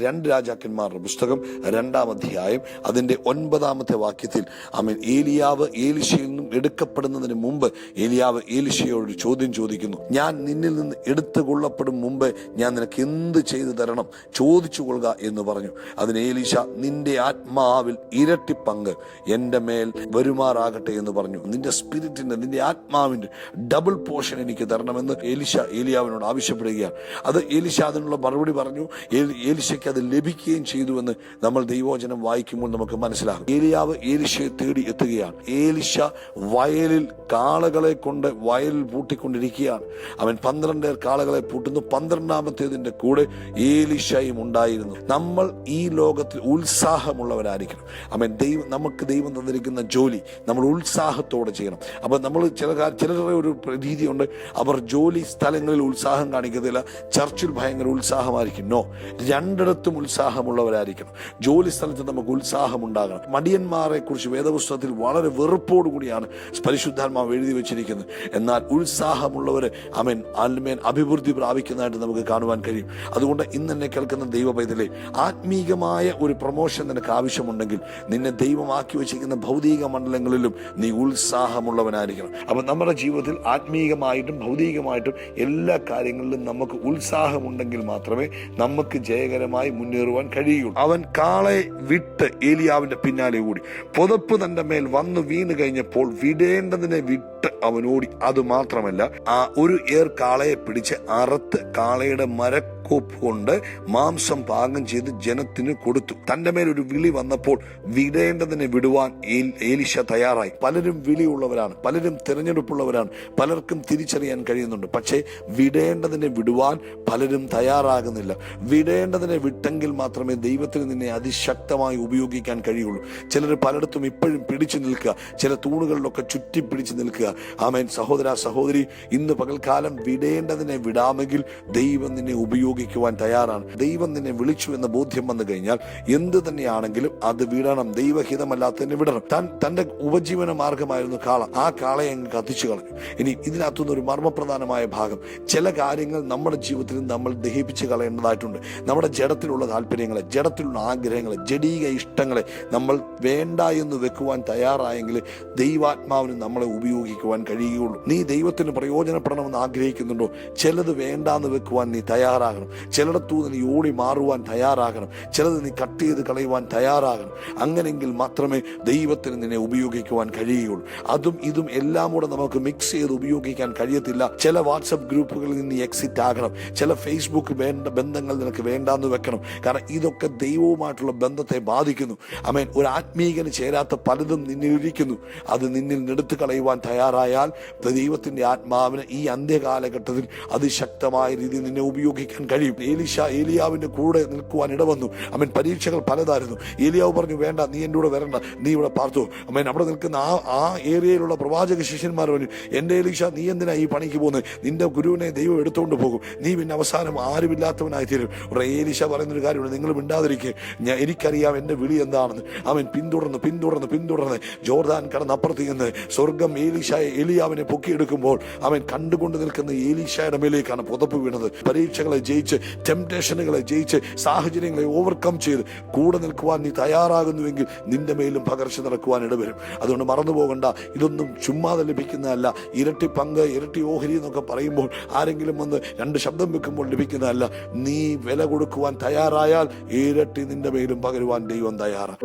2 രാജാക്കന്മാരുടെ പുസ്തകം 2-ാം അധ്യായം അതിന്റെ 9-ാമത്തെ വാക്യത്തിൽ ഏലിയാവ് ഏലിശയിൽ നിന്നും എടുക്കപ്പെടുന്നതിന് മുമ്പ് ഏലിയാവ് ഏലിശയോട് ഒരു ചോദ്യം ചോദിക്കുന്നു. ഞാൻ നിന്നിൽ നിന്ന് എടുത്തു കൊള്ളപ്പെടും മുമ്പ് ഞാൻ നിനക്ക് എന്ത് ചെയ്തു തരണം, ചോദിച്ചു കൊള്ളുക എന്ന് പറഞ്ഞു. അതിന് ഏലീശ, നിന്റെ ആത്മാവിൽ ഇരട്ടി പങ്ക് എന്റെ മേൽ വരുമാറാകട്ടെ എന്ന് പറഞ്ഞു. നിന്റെ സ്പിരിറ്റിന്റെ, നിന്റെ ആത്മാവിന്റെ ഡബിൾ പോർഷൻ എനിക്ക് തരണമെന്ന് ഏലീശ ഏലിയാവിനോട് ആവശ്യപ്പെടുകയാണ്. അത് ഏലീശ അതിനുള്ള മറുപടി പറഞ്ഞു. ഏലീശയ്ക്ക് അത് ലഭിക്കുകയും ചെയ്തുവെന്ന് നമ്മൾ ദൈവവചനം വായിക്കുമ്പോൾ നമുക്ക് മനസ്സിലാകും. ഏലിയാവ് ഏലീശയെ തേടി എത്തുകയാണ്. ഏലീശ വയലിൽ കാളകളെ കൊണ്ട് വയലിൽ പൂട്ടിക്കൊണ്ടിരിക്കുകയാണ്. അവൻ 12 കാളകളെ പൂട്ടുന്നു. 12-ാമത്തേതിന്റെ കൂടെ ഏലീശയും ഉണ്ടായിരുന്നു. നമ്മൾ ഈ ലോകത്തിൽ ഉത്സാഹമുള്ളവരായിരിക്കണം. നമുക്ക് ദൈവം തന്നിരിക്കുന്ന ജോലി നമ്മൾ ഉത്സാഹത്തോടെ ചെയ്യണം. അപ്പൊ നമ്മൾ ചിലരുടെ ഒരു രീതിയുണ്ട്, അവർ ജോലി സ്ഥലങ്ങളിൽ ഉത്സാഹം കാണിക്കത്തില്ല, ചർച്ചിൽ ഭയങ്കര ഉത്സാഹമായിരിക്കും. നോ, രണ്ടിടത്തും ഉത്സാഹമുള്ളവരായിരിക്കണം. ജോലി സ്ഥലത്ത് നമുക്ക് ഉത്സാഹം ഉണ്ടാകണം. മടിയന്മാരെ കുറിച്ച് വേദപുസ്തകത്തിൽ വളരെ വെറുപ്പോടുകൂടിയാണ് പരിശുദ്ധാത്മാവ് എഴുതി വെച്ചിരിക്കുന്നത്. എന്നാൽ ഉത്സാഹമുള്ളവര് അഭിവൃദ്ധി പ്രാപിക്കുന്നതായിട്ട് നമുക്ക് കാണുവാൻ കഴിയും. അതുകൊണ്ട് ഇന്ന് എന്നെ കേൾക്കുന്ന ദൈവ പൈതലേ, ആത്മീകമായ ഒരു പ്രൊമോഷൻ നിനക്ക് ആവശ്യമുണ്ടെങ്കിൽ നിന്നെ ദൈവമാക്കി വെച്ചിരിക്കുന്ന ഭൗതിക മണ്ഡലങ്ങളിലും നീ ഉത്സാഹമുള്ളവനായിരിക്കണം. അപ്പൊ നമ്മുടെ ജീവിതത്തിൽ ആത്മീകമായിട്ടും ഭൗതികമായിട്ടും എല്ലാ കാര്യങ്ങളിലും നമുക്ക് ഉത്സാഹമുണ്ടെങ്കിൽ മാത്രമേ നമുക്ക് ജയകരമായി മുന്നേറുവാൻ കഴിയുള്ളൂ. അവൻ കാളയെ വിട്ട് ഏലിയാവിന്റെ പിന്നാലെ ഓടി. പുതപ്പ് തന്റെ മേൽ വന്നു വീണ് കഴിഞ്ഞപ്പോൾ വിടേണ്ടതിനെ വിട്ട് അവൻ ഓടി. അത് മാത്രമല്ല, ഒരു ഏർ കാളയെ പിടിച്ച് അറുത്ത് കാളയുടെ മരക്കോപ്പ് കൊണ്ട് മാംസം പാകം ചെയ്ത് ജനത്തിന് കൊടുത്തു. തന്റെ മേൽ ഒരു വിളി വന്നപ്പോൾ വിടേണ്ടതിനെ വിടുവാൻ ഏലീശ തയ്യാറായി. പലരും വിളിയുള്ളവരാണ്, പലരും തിരഞ്ഞെടുപ്പുള്ളവരാണ്, പലർക്കും തിരിച്ചറിയാൻ കഴിയുന്നുണ്ട്. പക്ഷേ വിടേണ്ടതിനെ വിടുവാൻ പലരും തയ്യാറാകുന്നില്ല. വിടേണ്ടതിനെ വിട്ടെങ്കിൽ മാത്രമേ ദൈവത്തിന് നിന്നെ അതിശക്തമായി ഉപയോഗിക്കാൻ കഴിയുള്ളൂ. ചിലർ പലയിടത്തും ഇപ്പോഴും പിടിച്ചു നിൽക്കുക, ചില തൂണുകളിലൊക്കെ ചുറ്റി പിടിച്ചു നിൽക്കുക. ആമേൻ. സഹോദര സഹോദരി, ഇന്ന് പകൽക്കാലം വിടേണ്ടതിനെ വിടാമെങ്കിൽ ദൈവം നിന്നെ ഉപയോഗിക്കുവാൻ തയ്യാറാണ്. ദൈവം നിന്നെ വിളിച്ചു എന്ന ബോധ്യം വന്നു കഴിഞ്ഞാൽ എന്ത് തന്നെയാണെങ്കിലും അത് വിടണം. ദൈവഹിതമല്ലാത്തതിനെ വിടണം. തന്റെ ഉപജീവന മാർഗമായിരുന്നു കാള. ആ കാളയെ അങ്ങ് കത്തിച്ചു കളഞ്ഞു. ഇനി ഇതിനകത്തുനിന്ന് ഒരു മർമ്മപ്രധാനമായ ഭാഗം, ചില കാര്യങ്ങൾ നമ്മുടെ ജീവിതത്തിൽ നമ്മൾ ദഹിപ്പിച്ച് കളയേണ്ടതായിട്ടുണ്ട്. നമ്മുടെ ജഡത്തിലുള്ള താല്പര്യങ്ങളെ, ജഡത്തിലുള്ള ആഗ്രഹങ്ങളെ, ജഡീക ഇഷ്ടങ്ങളെ നമ്മൾ വേണ്ട എന്ന് വെക്കുവാൻ തയ്യാറായെങ്കിൽ ദൈവാത്മാവിന് നമ്മളെ ഉപയോഗിക്കുവാൻ കഴിയുകയുള്ളൂ. നീ ദൈവത്തിന് പ്രയോജനപ്പെടണമെന്ന് ആഗ്രഹിക്കുന്നുണ്ടോ? ചിലത് വേണ്ടാന്ന് വെക്കുവാൻ നീ തയ്യാറാകണം. ചിലയിടത്തുനിന്ന് നീ ഓടി മാറുവാൻ തയ്യാറാകണം. ചിലത് നീ കട്ട് ചെയ്ത് കളയുവാൻ തയ്യാറാകണം. അങ്ങനെങ്കിൽ മാത്രമേ ദൈവത്തിന് നിന്നെ ഉപയോഗിക്കുവാൻ കഴിയുകയുള്ളൂ. അതും ഇതും എല്ലാം കൂടെ നമുക്ക് മിക്സ് ചെയ്ത് ഉപയോഗിക്കാൻ കഴിയത്തില്ല. ചില വാട്സപ്പ് ഗ്രൂപ്പുകളിൽ നിന്ന് എക്സിറ്റ് ആകണം. ചില ഫേസ്ബുക്ക് ബന്ധങ്ങൾ നിനക്ക് വേണ്ടാന്ന് വെക്കണം. കാരണം ഇതൊക്കെ ദൈവവുമായിട്ടുള്ള ബന്ധത്തെ ബാധിക്കുന്നു. ഒരു ആത്മീകന് ചേരാത്ത പലതും നിന്നിൽ ഇരിക്കുന്നു. അത് നിന്നിൽ എടുത്തു കളയുവാൻ തയ്യാറായാൽ ദൈവത്തിന്റെ ആത്മാവിന് ഈ അന്ത്യകാലഘട്ടത്തിൽ അതിശക്തമായ രീതിയിൽ നിന്നെ ഉപയോഗിക്കാൻ കഴിയും. ഏലിയാവിന്റെ കൂടെ നിൽക്കുവാൻ ഇടവന്നു. പരീക്ഷകൾ പലതായിരുന്നു. ഏലിയാവ് പറഞ്ഞു, വേണ്ട, നീ എൻ്റെ കൂടെ വരണ്ട, നീ ഇവിടെ പാർത്തു. അവിടെ നിൽക്കുന്ന ആ ഏരിയയിലുള്ള പ്രവാചക ശിഷ്യന്മാർ പറഞ്ഞു, എന്റെ ഏലീശ, നീ എന്തിനാ ഈ പണിക്ക് പോകുന്നത്? നിന്റെ ഗുരുവിനെ ദൈവം എടുത്തുകൊണ്ട് പോകും, നീ പിന്നെ അവസാനം ആരുമില്ലാത്തവനായി തീരും. ഏലീശ പറയുന്നൊരു കാര്യമുണ്ട്, നിങ്ങൾ മിണ്ടാതിരിക്കുക, എനിക്കറിയാം എന്റെ വിളി എന്താണെന്ന്. അവൻ പിന്തുടർന്ന് ജോർദാൻ കടന്നപ്പുറത്ത് നിന്ന് സ്വർഗം ഏലിയാവിനെ പൊക്കിയെടുക്കുമ്പോൾ അവൻ കണ്ടുകൊണ്ട് നിൽക്കുന്ന ഏലീശയുടെ മേലേക്കാണ് പുതപ്പ് വീണത്. പരീക്ഷകളെ ജയിച്ച്, ടെംപ്ടേഷനുകളെ ജയിച്ച്, സാഹചര്യങ്ങളെ ഓവർകം ചെയ്ത് കൂടെ നിൽക്കുവാൻ നീ തയ്യാറാകുന്നുവെങ്കിൽ നിന്റെ മേലും പകർച്ച നടക്കുവാൻ ഇടവരും. അതുകൊണ്ട് മറന്നു പോകണ്ട, ഇതൊന്നും ചുമ്മാതെ ലഭിക്കുന്നതല്ല. ഇരട്ടി പങ്ക്, ഇരട്ടി ഓഹരി എന്നൊക്കെ പറയുമ്പോൾ ആരെങ്കിലും വന്ന് 2 ശബ്ദം വെക്കുമ്പോൾ ലഭിക്കുന്നതല്ല. നീ വില കൊടുക്കുവാൻ തയ്യാറായാൽ ഇരട്ടി നിന്റെ മേലും പകരുവാൻ ദൈവം തയ്യാറാണ്.